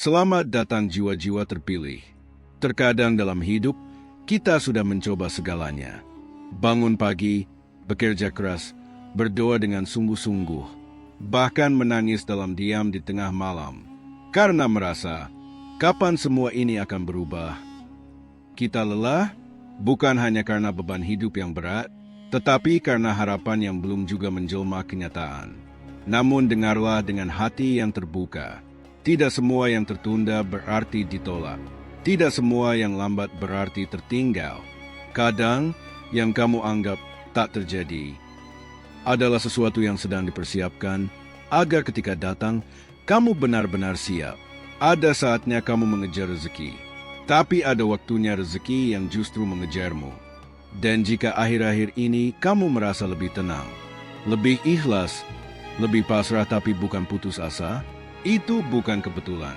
Selamat datang jiwa-jiwa terpilih. Terkadang dalam hidup, kita sudah mencoba segalanya. Bangun pagi, bekerja keras, berdoa dengan sungguh-sungguh, bahkan menangis dalam diam di tengah malam. Karena merasa, kapan semua ini akan berubah? Kita lelah, bukan hanya karena beban hidup yang berat, tetapi karena harapan yang belum juga menjelma kenyataan. Namun dengarlah dengan hati yang terbuka. Tidak semua yang tertunda berarti ditolak. Tidak semua yang lambat berarti tertinggal. Kadang, yang kamu anggap tak terjadi adalah sesuatu yang sedang dipersiapkan agar ketika datang, kamu benar-benar siap. Ada saatnya kamu mengejar rezeki, tapi ada waktunya rezeki yang justru mengejarmu. Dan jika akhir-akhir ini kamu merasa lebih tenang, lebih ikhlas, lebih pasrah tapi bukan putus asa, itu bukan kebetulan.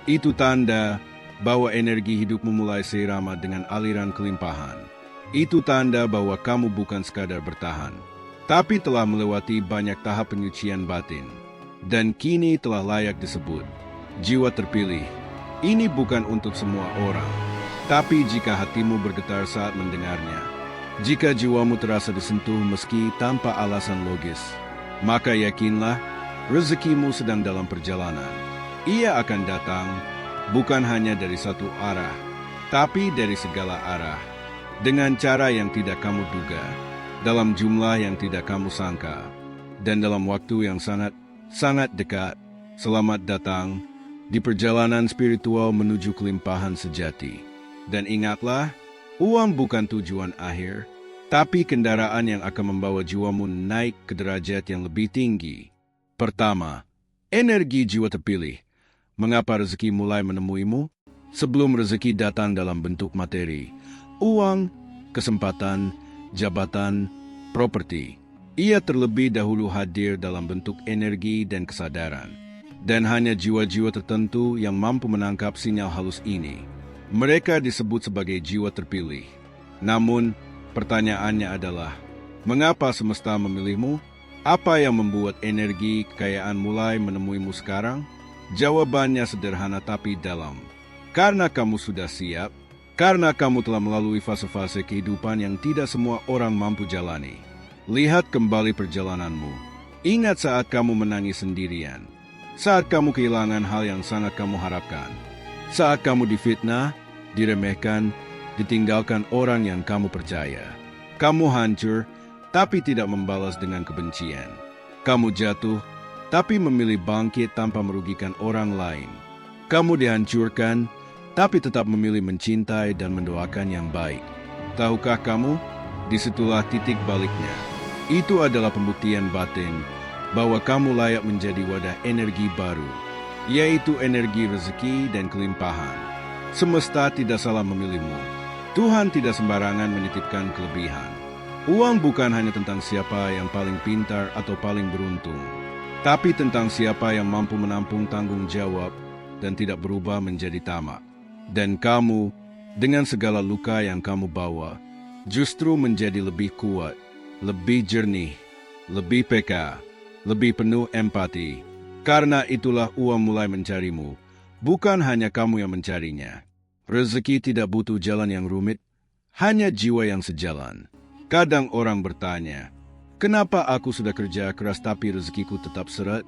Itu tanda bahwa energi hidupmu mulai seirama dengan aliran kelimpahan. Itu tanda bahwa kamu bukan sekadar bertahan, tapi telah melewati banyak tahap penyucian batin. Dan kini telah layak disebut jiwa terpilih. Ini bukan untuk semua orang, tapi jika hatimu bergetar saat mendengarnya, jika jiwamu terasa disentuh meski tanpa alasan logis, maka yakinlah, rezekimu sedang dalam perjalanan. Ia akan datang bukan hanya dari satu arah, tapi dari segala arah. Dengan cara yang tidak kamu duga, dalam jumlah yang tidak kamu sangka, dan dalam waktu yang sangat dekat. Selamat datang di perjalanan spiritual menuju kelimpahan sejati. Dan ingatlah, uang bukan tujuan akhir, tapi kendaraan yang akan membawa jiwamu naik ke derajat yang lebih tinggi. Pertama, energi jiwa terpilih. Mengapa rezeki mulai menemuimu? Sebelum rezeki datang dalam bentuk materi, uang, kesempatan, jabatan, properti, ia terlebih dahulu hadir dalam bentuk energi dan kesadaran. Dan hanya jiwa-jiwa tertentu yang mampu menangkap sinyal halus ini. Mereka disebut sebagai jiwa terpilih. Namun, pertanyaannya adalah, mengapa semesta memilihmu? Apa yang membuat energi kekayaan mulai menemuimu sekarang? Jawabannya sederhana tapi dalam. Karena kamu sudah siap, karena kamu telah melalui fase-fase kehidupan yang tidak semua orang mampu jalani. Lihat kembali perjalananmu. Ingat saat kamu menangis sendirian. Saat kamu kehilangan hal yang sangat kamu harapkan. Saat kamu difitnah, diremehkan, ditinggalkan orang yang kamu percaya. Kamu hancur, tapi tidak membalas dengan kebencian. Kamu jatuh, tapi memilih bangkit tanpa merugikan orang lain. Kamu dihancurkan, tapi tetap memilih mencintai dan mendoakan yang baik. Tahukah kamu, disitulah titik baliknya. Itu adalah pembuktian batin bahwa kamu layak menjadi wadah energi baru, yaitu energi rezeki dan kelimpahan. Semesta tidak salah memilihmu. Tuhan tidak sembarangan menitipkan kelebihan. Uang bukan hanya tentang siapa yang paling pintar atau paling beruntung, tapi tentang siapa yang mampu menampung tanggung jawab dan tidak berubah menjadi tamak. Dan kamu, dengan segala luka yang kamu bawa, justru menjadi lebih kuat, lebih jernih, lebih peka, lebih penuh empati. Karena itulah uang mulai mencarimu, bukan hanya kamu yang mencarinya. Rezeki tidak butuh jalan yang rumit, hanya jiwa yang sejalan. Kadang orang bertanya, kenapa aku sudah kerja keras tapi rezekiku tetap seret?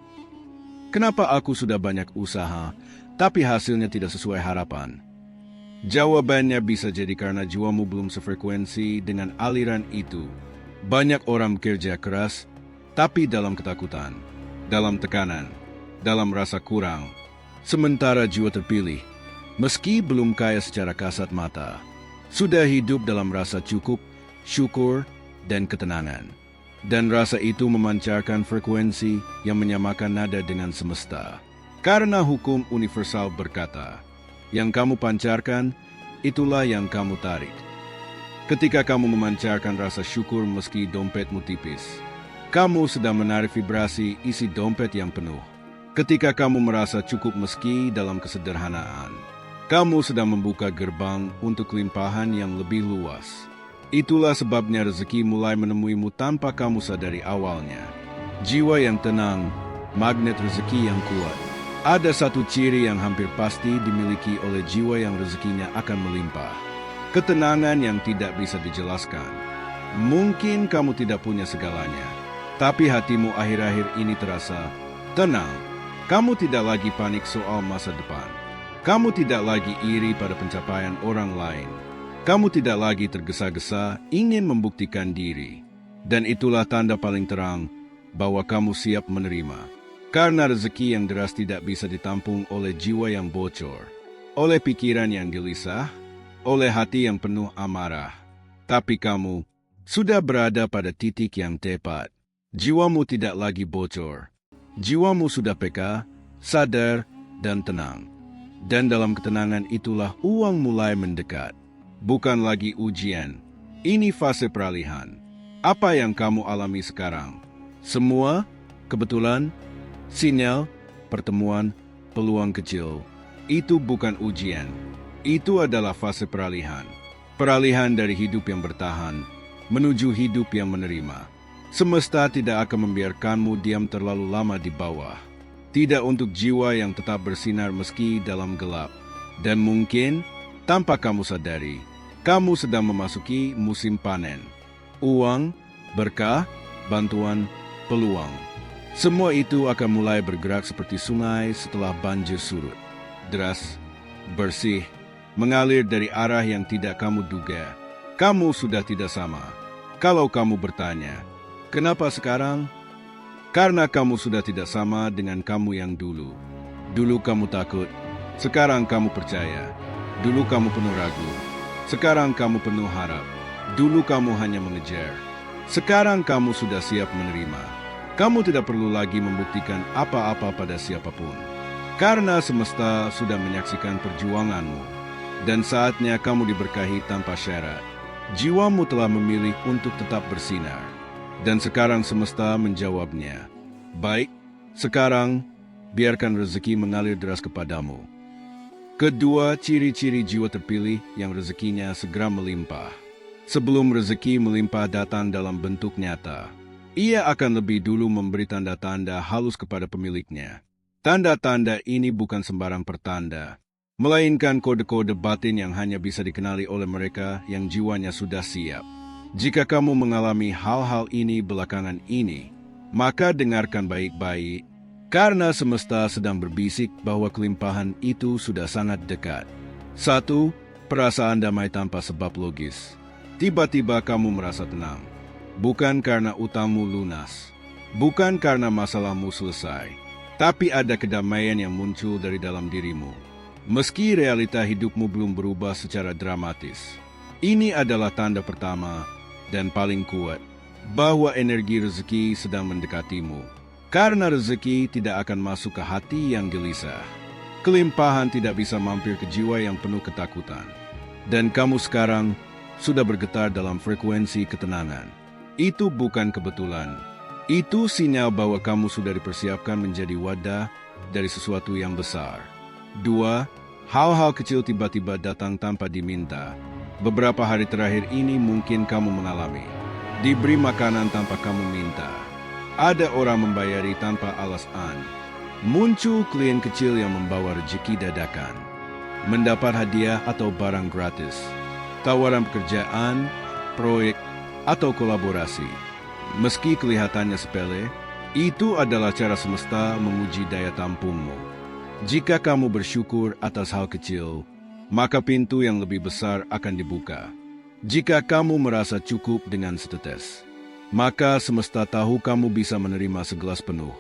Kenapa aku sudah banyak usaha, tapi hasilnya tidak sesuai harapan? Jawabannya bisa jadi karena jiwamu belum sefrekuensi dengan aliran itu. Banyak orang bekerja keras, tapi dalam ketakutan, dalam tekanan, dalam rasa kurang. Sementara jiwa terpilih, meski belum kaya secara kasat mata, sudah hidup dalam rasa cukup, syukur, dan ketenangan. Dan rasa itu memancarkan frekuensi yang menyamakan nada dengan semesta. Karena hukum universal berkata, yang kamu pancarkan, itulah yang kamu tarik. Ketika kamu memancarkan rasa syukur meski dompetmu tipis, kamu sedang menarik vibrasi isi dompet yang penuh. Ketika kamu merasa cukup meski dalam kesederhanaan, kamu sedang membuka gerbang untuk kelimpahan yang lebih luas. Itulah sebabnya rezeki mulai menemuimu tanpa kamu sadari awalnya. Jiwa yang tenang, magnet rezeki yang kuat. Ada satu ciri yang hampir pasti dimiliki oleh jiwa yang rezekinya akan melimpah. Ketenangan yang tidak bisa dijelaskan. Mungkin kamu tidak punya segalanya, tapi hatimu akhir-akhir ini terasa tenang. Kamu tidak lagi panik soal masa depan. Kamu tidak lagi iri pada pencapaian orang lain. Kamu tidak lagi tergesa-gesa ingin membuktikan diri. Dan itulah tanda paling terang bahwa kamu siap menerima. Karena rezeki yang deras tidak bisa ditampung oleh jiwa yang bocor, oleh pikiran yang gelisah, oleh hati yang penuh amarah. Tapi kamu sudah berada pada titik yang tepat. Jiwamu tidak lagi bocor. Jiwamu sudah peka, sadar, dan tenang. Dan dalam ketenangan itulah uang mulai mendekat. Bukan lagi ujian. Ini fase peralihan. Apa yang kamu alami sekarang? Semua kebetulan, sinyal, pertemuan, peluang kecil, itu bukan ujian. Itu adalah fase peralihan. Peralihan dari hidup yang bertahan menuju hidup yang menerima. Semesta tidak akan membiarkanmu diam terlalu lama di bawah. Tidak untuk jiwa yang tetap bersinar meski dalam gelap. Dan mungkin, tanpa kamu sadari, kamu sedang memasuki musim panen. Uang, berkah, bantuan, peluang. Semua itu akan mulai bergerak seperti sungai setelah banjir surut. Deras, bersih, mengalir dari arah yang tidak kamu duga. Kamu sudah tidak sama. Kalau kamu bertanya, kenapa sekarang? Karena kamu sudah tidak sama dengan kamu yang dulu. Dulu kamu takut, sekarang kamu percaya. Dulu kamu penuh ragu, sekarang kamu penuh harap. Dulu kamu hanya mengejar, sekarang kamu sudah siap menerima. Kamu tidak perlu lagi membuktikan apa-apa pada siapapun. Karena semesta sudah menyaksikan perjuanganmu. Dan saatnya kamu diberkahi tanpa syarat. Jiwamu telah memilih untuk tetap bersinar. Dan sekarang semesta menjawabnya. Baik, sekarang biarkan rezeki mengalir deras kepadamu. Kedua, ciri-ciri jiwa terpilih yang rezekinya segera melimpah. Sebelum rezeki melimpah datang dalam bentuk nyata, ia akan lebih dulu memberi tanda-tanda halus kepada pemiliknya. Tanda-tanda ini bukan sembarang pertanda, melainkan kode-kode batin yang hanya bisa dikenali oleh mereka yang jiwanya sudah siap. Jika kamu mengalami hal-hal ini belakangan ini, maka dengarkan baik-baik, karena semesta sedang berbisik bahwa kelimpahan itu sudah sangat dekat. 1. Perasaan damai tanpa sebab logis. Tiba-tiba kamu merasa tenang. Bukan karena utangmu lunas, bukan karena masalahmu selesai, tapi ada kedamaian yang muncul dari dalam dirimu. Meski realita hidupmu belum berubah secara dramatis, ini adalah tanda pertama dan paling kuat bahwa energi rezeki sedang mendekatimu. Karena rezeki tidak akan masuk ke hati yang gelisah. Kelimpahan tidak bisa mampir ke jiwa yang penuh ketakutan. Dan kamu sekarang sudah bergetar dalam frekuensi ketenangan. Itu bukan kebetulan. Itu sinyal bahwa kamu sudah dipersiapkan menjadi wadah dari sesuatu yang besar. 2. Hal-hal kecil tiba-tiba datang tanpa diminta. Beberapa hari terakhir ini mungkin kamu mengalami. Diberi makanan tanpa kamu minta. Ada orang membayari tanpa alasan. Muncul klien kecil yang membawa rezeki dadakan. Mendapat hadiah atau barang gratis. Tawaran pekerjaan, proyek, atau kolaborasi. Meski kelihatannya sepele, itu adalah cara semesta menguji daya tampungmu. Jika kamu bersyukur atas hal kecil, maka pintu yang lebih besar akan dibuka. Jika kamu merasa cukup dengan setetes, maka semesta tahu kamu bisa menerima segelas penuh.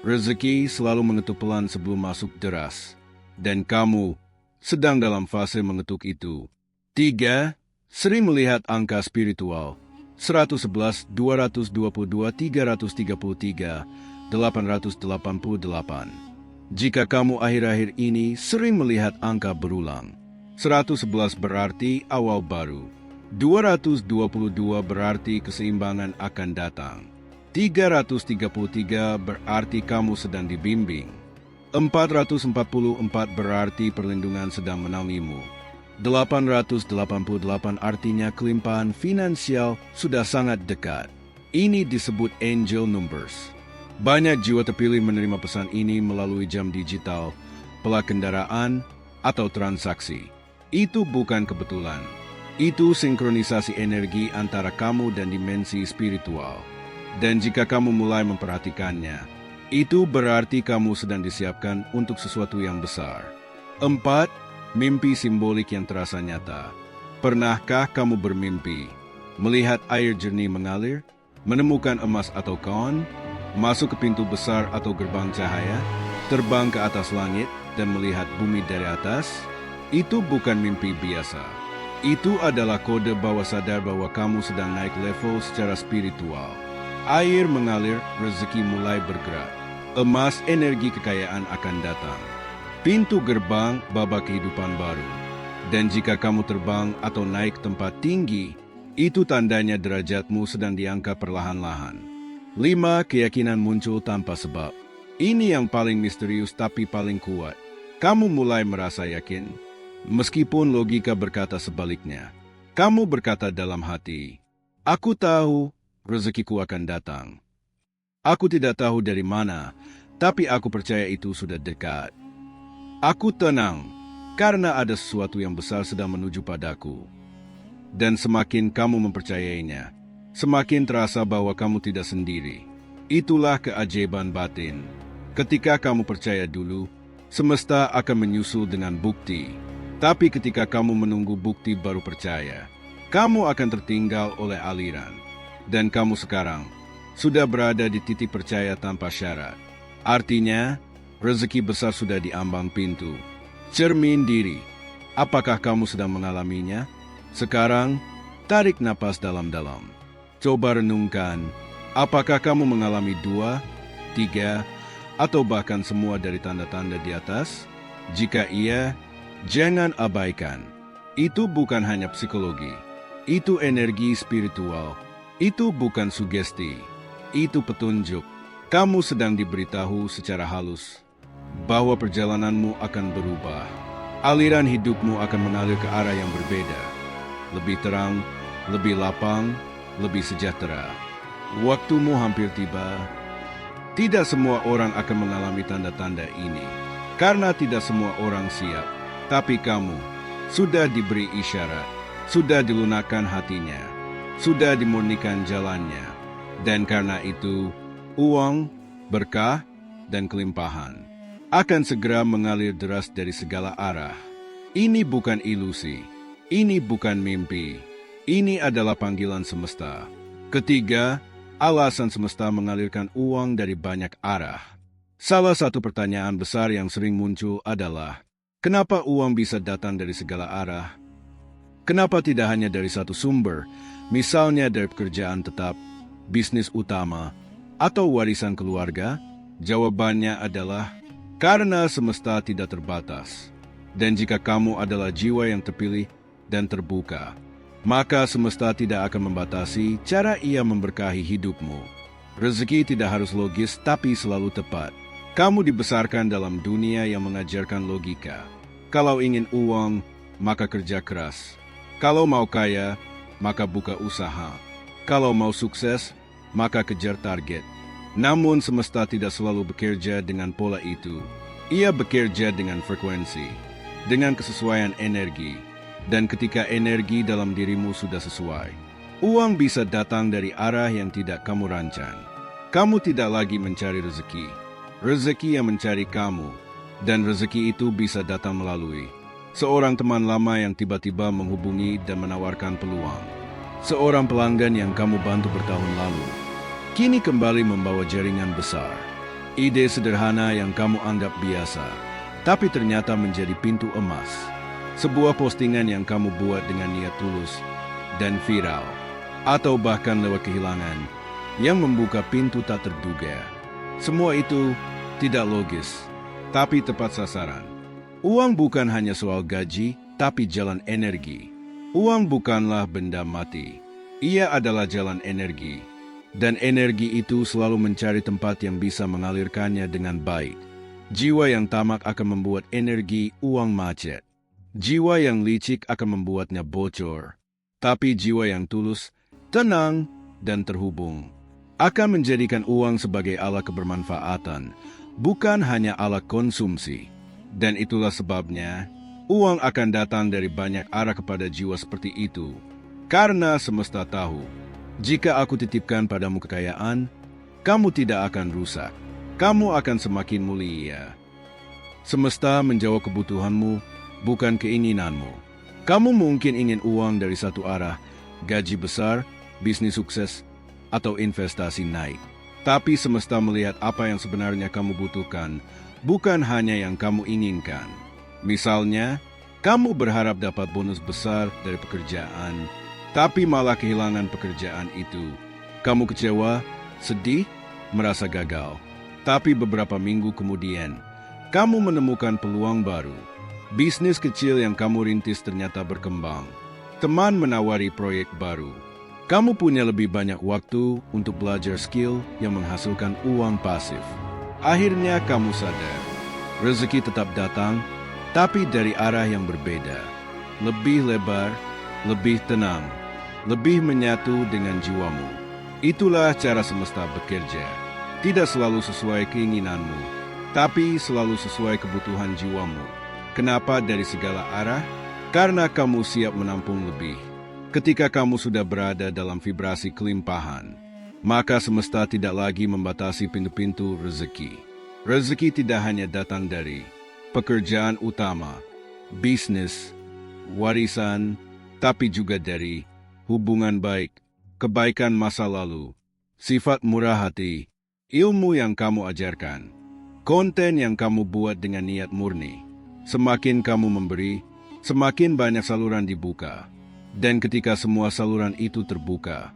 Rezeki selalu mengetuk pelan sebelum masuk deras, dan kamu sedang dalam fase mengetuk itu. 3. Sering melihat angka spiritual. 111, 222, 333, 888. Jika kamu akhir-akhir ini sering melihat angka berulang, 111 berarti awal baru, 222 berarti keseimbangan akan datang, 333 berarti kamu sedang dibimbing, 444 berarti perlindungan sedang menaungimu. 888 artinya kelimpahan finansial sudah sangat dekat. Ini disebut angel numbers. Banyak jiwa terpilih menerima pesan ini melalui jam digital, pela kendaraan, atau transaksi. Itu bukan kebetulan. Itu sinkronisasi energi antara kamu dan dimensi spiritual. Dan jika kamu mulai memperhatikannya, itu berarti kamu sedang disiapkan untuk sesuatu yang besar. 4. Mimpi simbolik yang terasa nyata. Pernahkah kamu bermimpi melihat air jernih mengalir, menemukan emas atau kaun, masuk ke pintu besar atau gerbang cahaya, terbang ke atas langit dan melihat bumi dari atas? Itu bukan mimpi biasa. Itu adalah kode bawah sadar bahwa kamu sedang naik level secara spiritual. Air mengalir, rezeki mulai bergerak. Emas, energi kekayaan akan datang. Pintu gerbang, babak kehidupan baru. Dan jika kamu terbang atau naik tempat tinggi, itu tandanya derajatmu sedang diangkat perlahan-lahan. 5. Keyakinan muncul tanpa sebab. Ini yang paling misterius tapi paling kuat. Kamu mulai merasa yakin, meskipun logika berkata sebaliknya. Kamu berkata dalam hati, aku tahu rezekiku akan datang. Aku tidak tahu dari mana, tapi aku percaya itu sudah dekat. Aku tenang, karena ada sesuatu yang besar sedang menuju padaku. Dan semakin kamu mempercayainya, semakin terasa bahwa kamu tidak sendiri. Itulah keajaiban batin. Ketika kamu percaya dulu, semesta akan menyusul dengan bukti. Tapi ketika kamu menunggu bukti baru percaya, kamu akan tertinggal oleh aliran. Dan kamu sekarang sudah berada di titik percaya tanpa syarat. Artinya, rezeki besar sudah di ambang pintu. Cermin diri. Apakah kamu sedang mengalaminya? Sekarang, tarik napas dalam-dalam. Coba renungkan, apakah kamu mengalami 2, 3, atau bahkan semua dari tanda-tanda di atas? Jika iya, jangan abaikan. Itu bukan hanya psikologi. Itu energi spiritual. Itu bukan sugesti. Itu petunjuk. Kamu sedang diberitahu secara halus bahwa perjalananmu akan berubah. Aliran hidupmu akan mengalir ke arah yang berbeda. Lebih terang, lebih lapang, lebih sejahtera. Waktumu hampir tiba. Tidak semua orang akan mengalami tanda-tanda ini, karena tidak semua orang siap. Tapi kamu sudah diberi isyarat, sudah dilunakkan hatinya, sudah dimurnikan jalannya. Dan karena itu, uang, berkah, dan kelimpahan akan segera mengalir deras dari segala arah. Ini bukan ilusi. Ini bukan mimpi. Ini adalah panggilan semesta. Ketiga, alasan semesta mengalirkan uang dari banyak arah. Salah satu pertanyaan besar yang sering muncul adalah, kenapa uang bisa datang dari segala arah? Kenapa tidak hanya dari satu sumber, misalnya dari pekerjaan tetap, bisnis utama, atau warisan keluarga? Jawabannya adalah, karena semesta tidak terbatas. Dan jika kamu adalah jiwa yang terpilih dan terbuka, maka semesta tidak akan membatasi cara ia memberkahi hidupmu. Rezeki tidak harus logis tapi selalu tepat. Kamu dibesarkan dalam dunia yang mengajarkan logika. Kalau ingin uang, maka kerja keras. Kalau mau kaya, maka buka usaha. Kalau mau sukses, maka kejar target. Namun semesta tidak selalu bekerja dengan pola itu. Ia bekerja dengan frekuensi, dengan kesesuaian energi. Dan ketika energi dalam dirimu sudah sesuai, uang bisa datang dari arah yang tidak kamu rancang. Kamu tidak lagi mencari rezeki. Rezeki yang mencari kamu. Dan rezeki itu bisa datang melalui seorang teman lama yang tiba-tiba menghubungi dan menawarkan peluang. Seorang pelanggan yang kamu bantu bertahun lalu, kini kembali membawa jaringan besar. Ide sederhana yang kamu anggap biasa, tapi ternyata menjadi pintu emas. Sebuah postingan yang kamu buat dengan niat tulus dan viral, atau bahkan lewat kehilangan, yang membuka pintu tak terduga. Semua itu tidak logis, tapi tepat sasaran. Uang bukan hanya soal gaji, tapi jalan energi. Uang bukanlah benda mati. Ia adalah jalan energi. Dan energi itu selalu mencari tempat yang bisa mengalirkannya dengan baik. Jiwa yang tamak akan membuat energi uang macet. Jiwa yang licik akan membuatnya bocor. Tapi jiwa yang tulus, tenang, dan terhubung akan menjadikan uang sebagai alat kebermanfaatan, bukan hanya alat konsumsi. Dan itulah sebabnya, uang akan datang dari banyak arah kepada jiwa seperti itu. Karena semesta tahu, jika aku titipkan padamu kekayaan, kamu tidak akan rusak. Kamu akan semakin mulia. Semesta menjawab kebutuhanmu, bukan keinginanmu. Kamu mungkin ingin uang dari satu arah, gaji besar, bisnis sukses, atau investasi naik. Tapi semesta melihat apa yang sebenarnya kamu butuhkan, bukan hanya yang kamu inginkan. Misalnya, kamu berharap dapat bonus besar dari pekerjaan, tapi malah kehilangan pekerjaan itu. Kamu kecewa, sedih, merasa gagal. Tapi beberapa minggu kemudian, kamu menemukan peluang baru. Bisnis kecil yang kamu rintis ternyata berkembang. Teman menawari proyek baru. Kamu punya lebih banyak waktu untuk belajar skill yang menghasilkan uang pasif. Akhirnya kamu sadar, rezeki tetap datang, tapi dari arah yang berbeda. Lebih lebar, lebih tenang, lebih menyatu dengan jiwamu. Itulah cara semesta bekerja. Tidak selalu sesuai keinginanmu, tapi selalu sesuai kebutuhan jiwamu. Kenapa dari segala arah? Karena kamu siap menampung lebih. Ketika kamu sudah berada dalam vibrasi kelimpahan, maka semesta tidak lagi membatasi pintu-pintu rezeki. Rezeki tidak hanya datang dari pekerjaan utama, bisnis, warisan, tapi juga dari hubungan baik, kebaikan masa lalu, sifat murah hati, ilmu yang kamu ajarkan, konten yang kamu buat dengan niat murni. Semakin kamu memberi, semakin banyak saluran dibuka. Dan ketika semua saluran itu terbuka,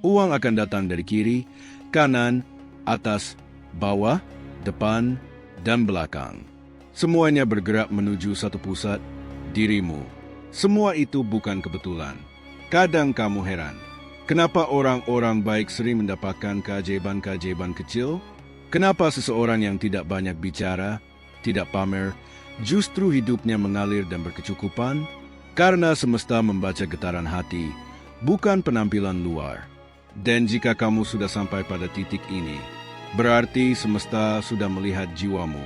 uang akan datang dari kiri, kanan, atas, bawah, depan, dan belakang. Semuanya bergerak menuju satu pusat, dirimu. Semua itu bukan kebetulan. Kadang kamu heran, kenapa orang-orang baik sering mendapatkan keajaiban-keajaiban kecil? Kenapa seseorang yang tidak banyak bicara, tidak pamer, justru hidupnya mengalir dan berkecukupan? Karena semesta membaca getaran hati, bukan penampilan luar. Dan jika kamu sudah sampai pada titik ini, berarti semesta sudah melihat jiwamu,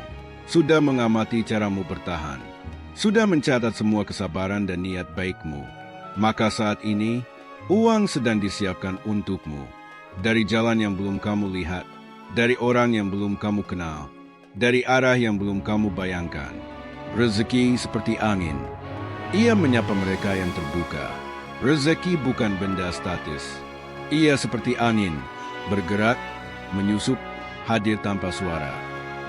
sudah mengamati caramu bertahan, sudah mencatat semua kesabaran dan niat baikmu. Maka saat ini, uang sedang disiapkan untukmu. Dari jalan yang belum kamu lihat, dari orang yang belum kamu kenal, dari arah yang belum kamu bayangkan. Rezeki seperti angin. Ia menyapa mereka yang terbuka. Rezeki bukan benda statis. Ia seperti angin, bergerak, menyusup, hadir tanpa suara.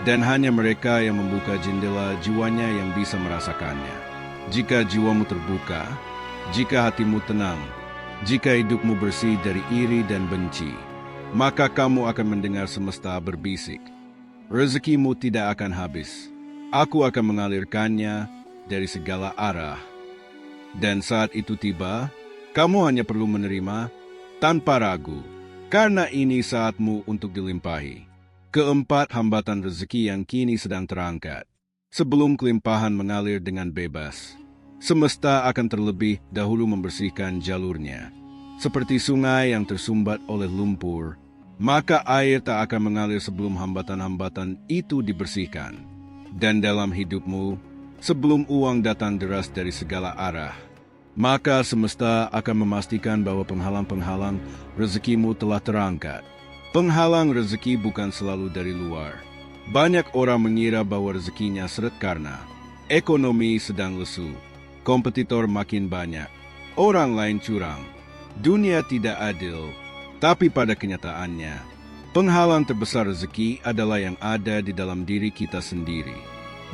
Dan hanya mereka yang membuka jendela jiwanya yang bisa merasakannya. Jika jiwamu terbuka, jika hatimu tenang, jika hidupmu bersih dari iri dan benci, maka kamu akan mendengar semesta berbisik. Rezekimu tidak akan habis. Aku akan mengalirkannya dari segala arah. Dan saat itu tiba, kamu hanya perlu menerima tanpa ragu, karena ini saatmu untuk dilimpahi. Keempat, hambatan rezeki yang kini sedang terangkat. Sebelum kelimpahan mengalir dengan bebas, semesta akan terlebih dahulu membersihkan jalurnya. Seperti sungai yang tersumbat oleh lumpur, maka air tak akan mengalir sebelum hambatan-hambatan itu dibersihkan. Dan dalam hidupmu, sebelum uang datang deras dari segala arah, maka semesta akan memastikan bahwa penghalang-penghalang rezekimu telah terangkat. Penghalang rezeki bukan selalu dari luar. Banyak orang mengira bahwa rezekinya seret karena ekonomi sedang lesu, kompetitor makin banyak, orang lain curang, dunia tidak adil. Tapi pada kenyataannya, penghalang terbesar rezeki adalah yang ada di dalam diri kita sendiri.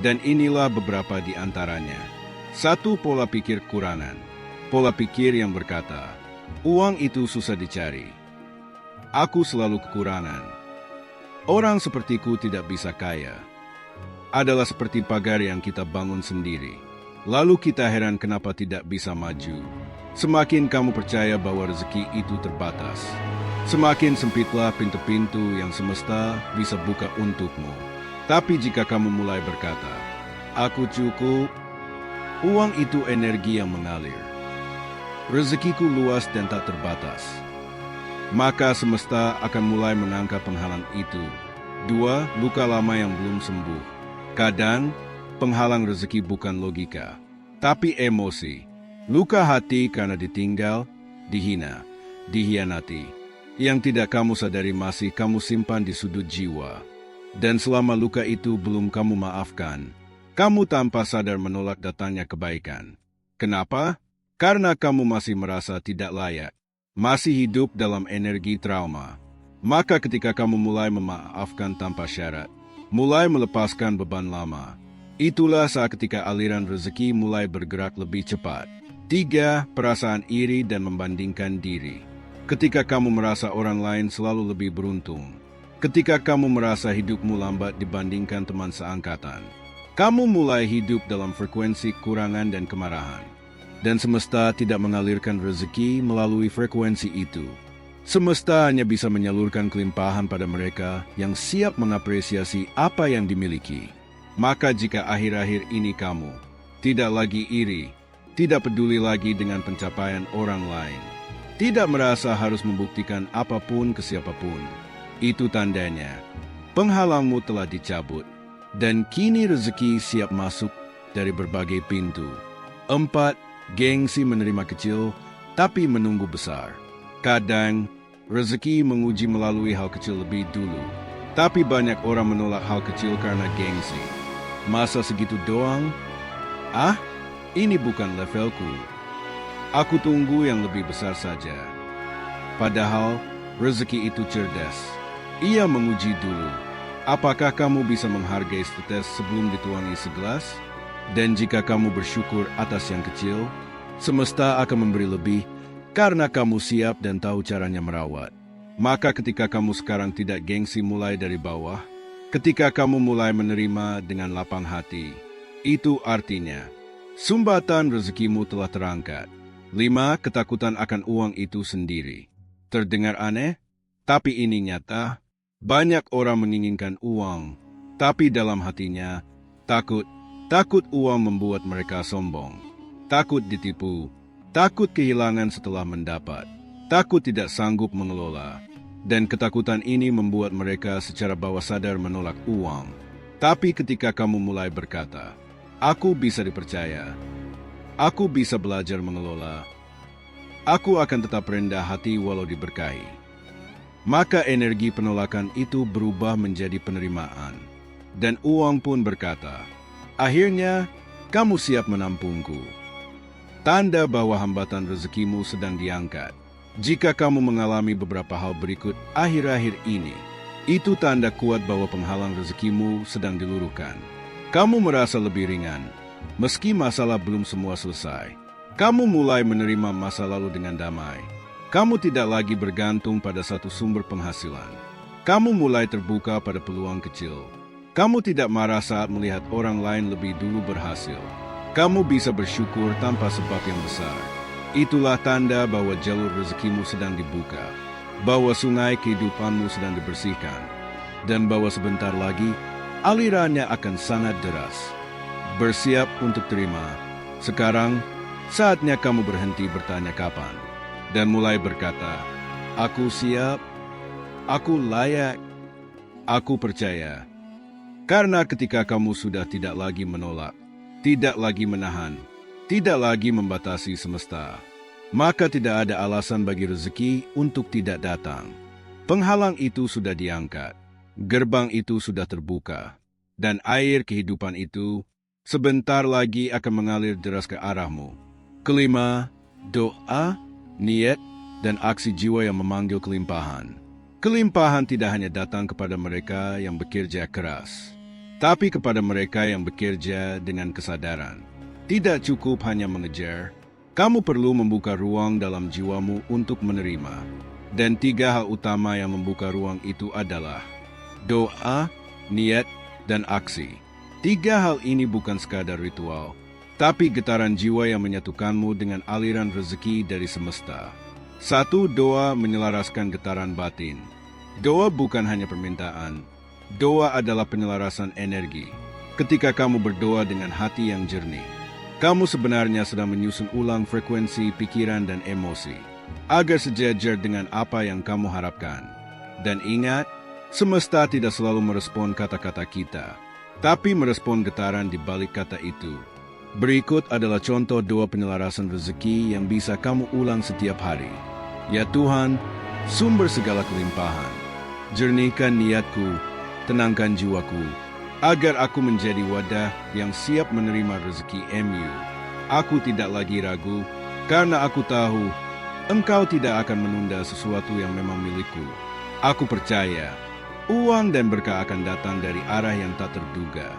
Dan inilah beberapa di antaranya. 1. Pola pikir kekurangan. Pola pikir yang berkata, uang itu susah dicari. Aku selalu kekurangan. Orang sepertiku tidak bisa kaya. Adalah seperti pagar yang kita bangun sendiri. Lalu kita heran kenapa tidak bisa maju. Semakin kamu percaya bahwa rezeki itu terbatas, semakin sempitlah pintu-pintu yang semesta bisa buka untukmu. Tapi jika kamu mulai berkata, aku cukup, uang itu energi yang mengalir. Rezekiku luas dan tak terbatas. maka semesta akan mulai mengangkat penghalang itu. 2. Luka lama yang belum sembuh. Kadang, penghalang rezeki bukan logika, tapi emosi. Luka hati karena ditinggal, dihina, dihianati. Yang tidak kamu sadari masih kamu simpan di sudut jiwa. Dan selama luka itu belum kamu maafkan, kamu tanpa sadar menolak datangnya kebaikan. Kenapa? Karena kamu masih merasa tidak layak, masih hidup dalam energi trauma. Maka ketika kamu mulai memaafkan tanpa syarat, mulai melepaskan beban lama, itulah saat ketika aliran rezeki mulai bergerak lebih cepat. 3. Perasaan iri dan membandingkan diri. Ketika kamu merasa orang lain selalu lebih beruntung, ketika kamu merasa hidupmu lambat dibandingkan teman seangkatan, kamu mulai hidup dalam frekuensi kurangan dan kemarahan. Dan semesta tidak mengalirkan rezeki melalui frekuensi itu. Semesta hanya bisa menyalurkan kelimpahan pada mereka yang siap mengapresiasi apa yang dimiliki. Maka jika akhir-akhir ini kamu tidak lagi iri, tidak peduli lagi dengan pencapaian orang lain, tidak merasa harus membuktikan apapun ke siapapun, itu tandanya penghalangmu telah dicabut, dan kini rezeki siap masuk dari berbagai pintu. 4. Gengsi menerima kecil, tapi menunggu besar. Kadang, rezeki menguji melalui hal kecil lebih dulu, tapi banyak orang menolak hal kecil karena gengsi. Masa segitu doang? Ini bukan levelku. Aku tunggu yang lebih besar saja. Padahal, rezeki itu cerdas. Ia menguji dulu. Apakah kamu bisa menghargai setetes sebelum dituangi segelas? Dan jika kamu bersyukur atas yang kecil, semesta akan memberi lebih karena kamu siap dan tahu caranya merawat. Maka ketika kamu sekarang tidak gengsi mulai dari bawah, ketika kamu mulai menerima dengan lapang hati, itu artinya sumbatan rezekimu telah terangkat. 5. Ketakutan akan uang itu sendiri. Terdengar aneh, tapi ini nyata. Banyak orang menginginkan uang, tapi dalam hatinya takut. Takut uang membuat mereka sombong. Takut ditipu. Takut kehilangan setelah mendapat. Takut tidak sanggup mengelola. Dan ketakutan ini membuat mereka secara bawah sadar menolak uang. Tapi ketika kamu mulai berkata, "Aku bisa dipercaya. Aku bisa belajar mengelola. Aku akan tetap rendah hati walau diberkahi." Maka energi penolakan itu berubah menjadi penerimaan. Dan uang pun berkata, "Akhirnya, kamu siap menampungku." Tanda bahwa hambatan rezekimu sedang diangkat. Jika kamu mengalami beberapa hal berikut akhir-akhir ini, itu tanda kuat bahwa penghalang rezekimu sedang diluruhkan. Kamu merasa lebih ringan. Meski masalah belum semua selesai, kamu mulai menerima masa lalu dengan damai. Kamu tidak lagi bergantung pada satu sumber penghasilan. Kamu mulai terbuka pada peluang kecil. Kamu tidak marah saat melihat orang lain lebih dulu berhasil. Kamu bisa bersyukur tanpa sebab yang besar. Itulah tanda bahwa jalur rezekimu sedang dibuka, bahwa sungai kehidupanmu sedang dibersihkan, dan bahwa sebentar lagi alirannya akan sangat deras. Bersiap untuk terima. Sekarang, saatnya kamu berhenti bertanya kapan, dan mulai berkata, "Aku siap, aku layak, aku percaya." Karena ketika kamu sudah tidak lagi menolak, tidak lagi menahan, tidak lagi membatasi semesta, maka tidak ada alasan bagi rezeki untuk tidak datang. Penghalang itu sudah diangkat, gerbang itu sudah terbuka, dan air kehidupan itu sebentar lagi akan mengalir deras ke arahmu. 5. Doa, niat, dan aksi jiwa yang memanggil kelimpahan. Kelimpahan tidak hanya datang kepada mereka yang bekerja keras, tapi kepada mereka yang bekerja dengan kesadaran. Tidak cukup hanya mengejar, kamu perlu membuka ruang dalam jiwamu untuk menerima. Dan 3 hal utama yang membuka ruang itu adalah doa, niat, dan aksi. 3 hal ini bukan sekadar ritual, tapi getaran jiwa yang menyatukanmu dengan aliran rezeki dari semesta. 1. Doa menyelaraskan getaran batin. Doa bukan hanya permintaan. Doa adalah penyelarasan energi. Ketika kamu berdoa dengan hati yang jernih, kamu sebenarnya sedang menyusun ulang frekuensi pikiran dan emosi. agar sejajar dengan apa yang kamu harapkan. Dan ingat, semesta tidak selalu merespon kata-kata kita, tapi merespon getaran di balik kata itu. Berikut adalah contoh doa penyelarasan rezeki yang bisa kamu ulang setiap hari. Ya Tuhan, sumber segala kelimpahan, jernihkan niatku, tenangkan jiwaku, agar aku menjadi wadah yang siap menerima rezeki MU. Aku tidak lagi ragu, karena aku tahu Engkau tidak akan menunda sesuatu yang memang milikku. Aku percaya, uang dan berkah akan datang dari arah yang tak terduga,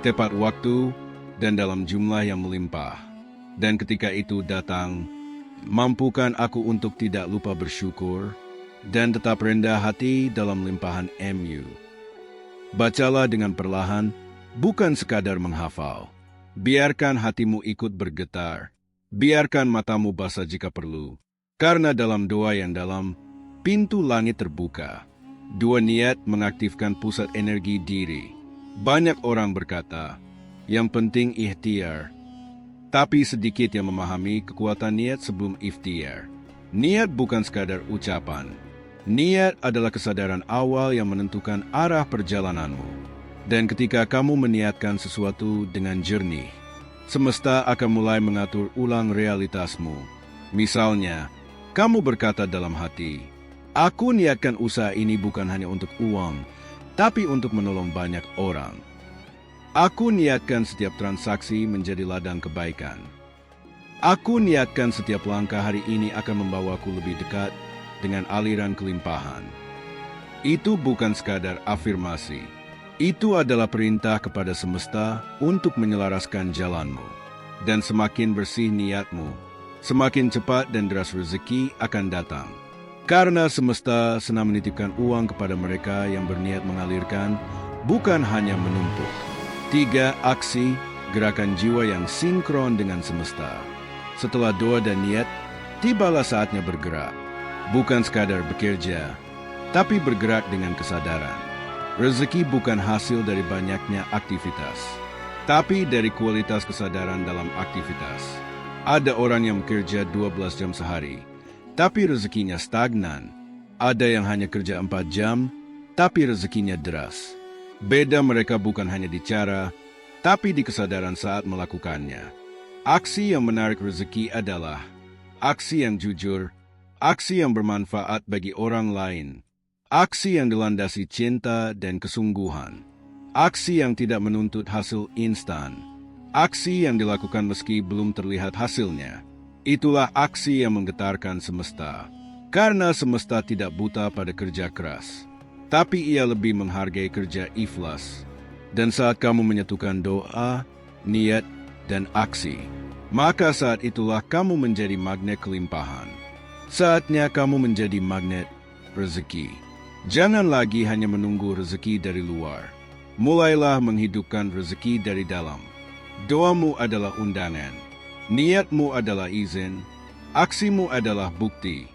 tepat waktu, dan dalam jumlah yang melimpah. Dan ketika itu datang, mampukan aku untuk tidak lupa bersyukur, dan tetap rendah hati dalam limpahan MU. Bacalah dengan perlahan, bukan sekadar menghafal. Biarkan hatimu ikut bergetar. Biarkan matamu basah jika perlu. Karena dalam doa yang dalam, pintu langit terbuka. Dua niat mengaktifkan pusat energi diri. Banyak orang berkata, yang penting ikhtiar. Tapi sedikit yang memahami kekuatan niat sebelum ikhtiar. Niat bukan sekadar ucapan. Niat adalah kesadaran awal yang menentukan arah perjalananmu. Dan ketika kamu meniatkan sesuatu dengan jernih, semesta akan mulai mengatur ulang realitasmu. Misalnya, kamu berkata dalam hati, aku niatkan usaha ini bukan hanya untuk uang, tapi untuk menolong banyak orang. Aku niatkan setiap transaksi menjadi ladang kebaikan. Aku niatkan setiap langkah hari ini akan membawaku lebih dekat dengan aliran kelimpahan. Itu bukan sekadar afirmasi. Itu adalah perintah kepada semesta untuk menyelaraskan jalanmu. Dan semakin bersih niatmu, semakin cepat dan deras rezeki akan datang. Karena semesta senang menitipkan uang kepada mereka yang berniat mengalirkan, bukan hanya menumpuk. 3. Aksi, gerakan jiwa yang sinkron dengan semesta. Setelah doa dan niat, tibalah saatnya bergerak. Bukan sekadar bekerja, tapi bergerak dengan kesadaran. Rezeki bukan hasil dari banyaknya aktivitas, tapi dari kualitas kesadaran dalam aktivitas. Ada orang yang bekerja 12 jam sehari, tapi rezekinya stagnan. Ada yang hanya kerja 4 jam, tapi rezekinya deras. Beda mereka bukan hanya di cara, tapi di kesadaran saat melakukannya. Aksi yang menarik rezeki adalah aksi yang jujur, aksi yang bermanfaat bagi orang lain, aksi yang dilandasi cinta dan kesungguhan, aksi yang tidak menuntut hasil instan, aksi yang dilakukan meski belum terlihat hasilnya. Itulah aksi yang menggetarkan semesta, karena semesta tidak buta pada kerja keras, tapi ia lebih menghargai kerja ikhlas. Dan saat kamu menyatukan doa, niat, dan aksi, maka saat itulah kamu menjadi magnet kelimpahan. Saatnya kamu menjadi magnet rezeki. Jangan lagi hanya menunggu rezeki dari luar. Mulailah menghidupkan rezeki dari dalam. Doamu adalah undangan. Niatmu adalah izin. Aksimu adalah bukti.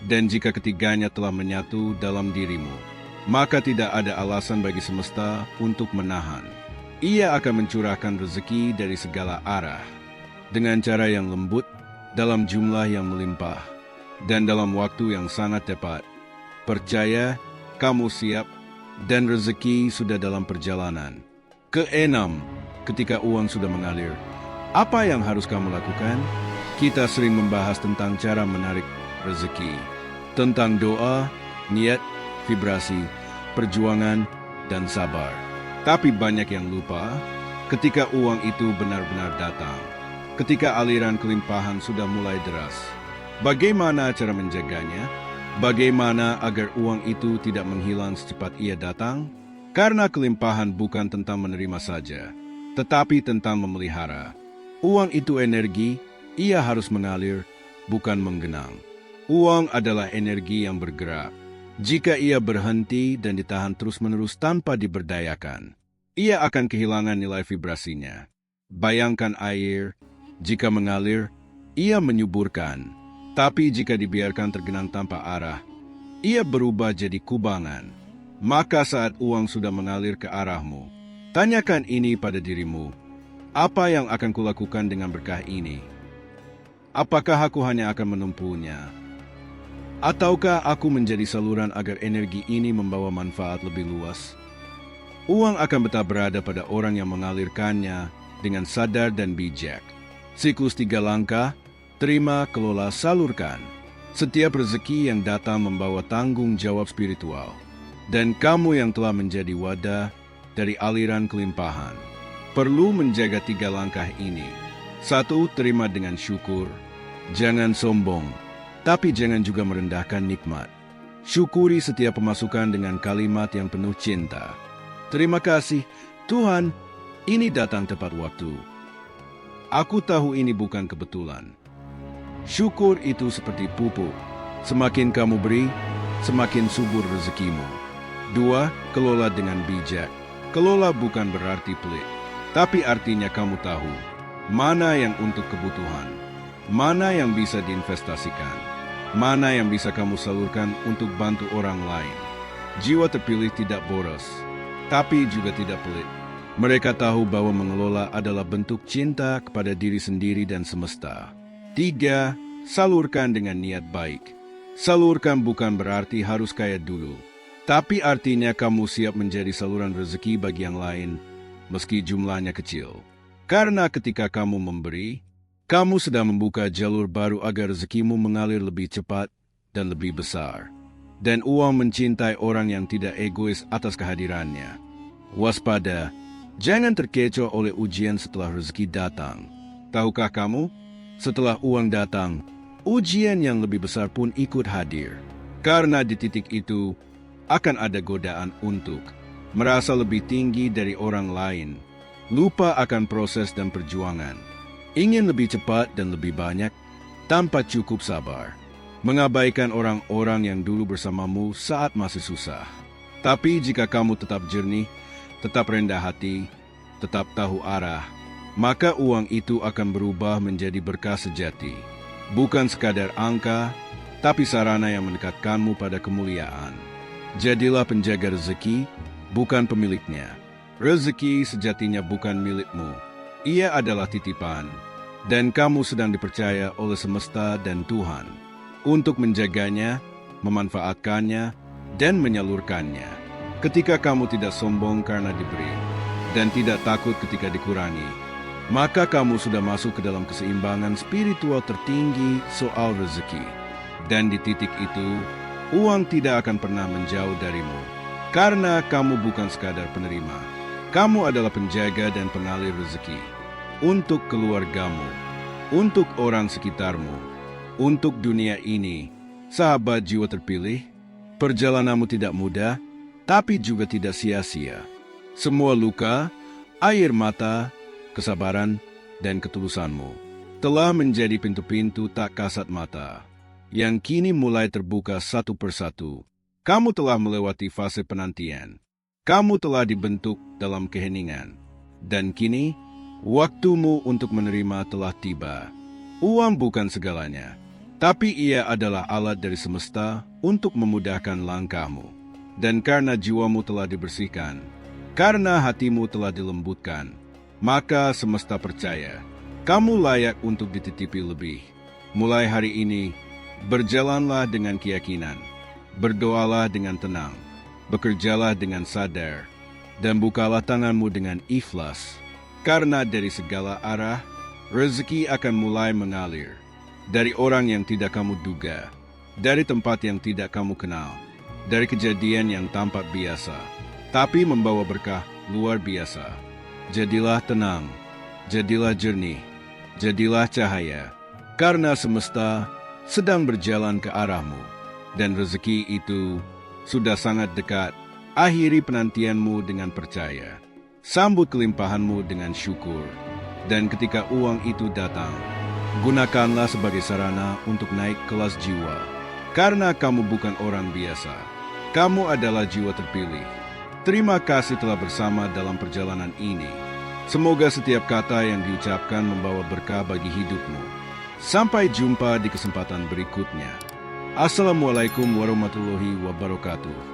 Dan jika ketiganya telah menyatu dalam dirimu, maka tidak ada alasan bagi semesta untuk menahan. Ia akan mencurahkan rezeki dari segala arah, dengan cara yang lembut, dalam jumlah yang melimpah, dan dalam waktu yang sangat tepat. Percaya, kamu siap, dan rezeki sudah dalam perjalanan. Keenam, ketika uang sudah mengalir, apa yang harus kamu lakukan? Kita sering membahas tentang cara menarik rezeki, tentang doa, niat, vibrasi, perjuangan, dan sabar. Tapi banyak yang lupa ketika uang itu benar-benar datang, ketika aliran kelimpahan sudah mulai deras. Bagaimana cara menjaganya? Bagaimana agar uang itu tidak menghilang secepat ia datang? Karena kelimpahan bukan tentang menerima saja, tetapi tentang memelihara. Uang itu energi, ia harus mengalir, bukan menggenang. Uang adalah energi yang bergerak. Jika ia berhenti dan ditahan terus-menerus tanpa diberdayakan, ia akan kehilangan nilai vibrasinya. Bayangkan air, jika mengalir, ia menyuburkan. Tapi jika dibiarkan tergenang tanpa arah, ia berubah jadi kubangan. Maka saat uang sudah mengalir ke arahmu, tanyakan ini pada dirimu. Apa yang akan kulakukan dengan berkah ini? Apakah aku hanya akan menumpunya? Ataukah aku menjadi saluran agar energi ini membawa manfaat lebih luas? Uang akan tetap berada pada orang yang mengalirkannya dengan sadar dan bijak. Siklus 3 langkah, terima, kelola, salurkan. Setiap rezeki yang datang membawa tanggung jawab spiritual. Dan kamu yang telah menjadi wadah dari aliran kelimpahan, perlu menjaga 3 langkah ini. 1. Terima dengan syukur. Jangan sombong, tapi jangan juga merendahkan nikmat. Syukuri setiap pemasukan dengan kalimat yang penuh cinta. Terima kasih, Tuhan, ini datang tepat waktu. Aku tahu ini bukan kebetulan. Syukur itu seperti pupuk. Semakin kamu beri, semakin subur rezekimu. 2. Kelola dengan bijak. Kelola bukan berarti pelit, tapi artinya kamu tahu mana yang untuk kebutuhan, mana yang bisa diinvestasikan, mana yang bisa kamu salurkan untuk bantu orang lain. Jiwa terpilih tidak boros, tapi juga tidak pelit. Mereka tahu bahwa mengelola adalah bentuk cinta kepada diri sendiri dan semesta. 3. Salurkan dengan niat baik. Salurkan bukan berarti harus kaya dulu, tapi artinya kamu siap menjadi saluran rezeki bagi yang lain, meski jumlahnya kecil. Karena ketika kamu memberi, kamu sedang membuka jalur baru agar rezekimu mengalir lebih cepat dan lebih besar. Dan uang mencintai orang yang tidak egois atas kehadirannya. Waspada, jangan terkecoh oleh ujian setelah rezeki datang. Tahukah kamu, setelah uang datang, ujian yang lebih besar pun ikut hadir. Karena di titik itu, akan ada godaan untuk merasa lebih tinggi dari orang lain, lupa akan proses dan perjuangan, ingin lebih cepat dan lebih banyak tanpa cukup sabar, mengabaikan orang-orang yang dulu bersamamu saat masih susah. Tapi jika kamu tetap jernih, tetap rendah hati, tetap tahu arah, maka uang itu akan berubah menjadi berkah sejati. Bukan sekadar angka, tapi sarana yang mendekatkanmu pada kemuliaan. Jadilah penjaga rezeki, bukan pemiliknya. Rezeki sejatinya bukan milikmu. Ia adalah titipan, dan kamu sedang dipercaya oleh semesta dan Tuhan untuk menjaganya, memanfaatkannya, dan menyalurkannya. Ketika kamu tidak sombong karena diberi, dan tidak takut ketika dikurangi, maka kamu sudah masuk ke dalam keseimbangan spiritual tertinggi soal rezeki. Dan di titik itu, uang tidak akan pernah menjauh darimu, karena kamu bukan sekadar penerima. Kamu adalah penjaga dan pengalir rezeki untuk keluargamu, untuk orang sekitarmu, untuk dunia ini. Sahabat jiwa terpilih, perjalananmu tidak mudah, tapi juga tidak sia-sia. Semua luka, air mata, kesabaran, dan ketulusanmu telah menjadi pintu-pintu tak kasat mata, yang kini mulai terbuka satu persatu. Kamu telah melewati fase penantian. Kamu telah dibentuk dalam keheningan. Dan kini, waktumu untuk menerima telah tiba. Uang bukan segalanya, tapi ia adalah alat dari semesta untuk memudahkan langkahmu. Dan karena jiwamu telah dibersihkan, karena hatimu telah dilembutkan, maka semesta percaya, kamu layak untuk dititipi lebih. Mulai hari ini, berjalanlah dengan keyakinan, berdoalah dengan tenang, bekerjalah dengan sadar, dan bukalah tanganmu dengan ikhlas. Karena dari segala arah, rezeki akan mulai mengalir. Dari orang yang tidak kamu duga, dari tempat yang tidak kamu kenal, dari kejadian yang tampak biasa, tapi membawa berkah luar biasa. Jadilah tenang, jadilah jernih, jadilah cahaya, karena semesta sedang berjalan ke arahmu, dan rezeki itu sudah sangat dekat. Akhiri penantianmu dengan percaya, sambut kelimpahanmu dengan syukur, dan ketika uang itu datang, gunakanlah sebagai sarana untuk naik kelas jiwa, karena kamu bukan orang biasa, kamu adalah jiwa terpilih. Terima kasih telah bersama dalam perjalanan ini. Semoga setiap kata yang diucapkan membawa berkah bagi hidupmu. Sampai jumpa di kesempatan berikutnya. Assalamualaikum warahmatullahi wabarakatuh.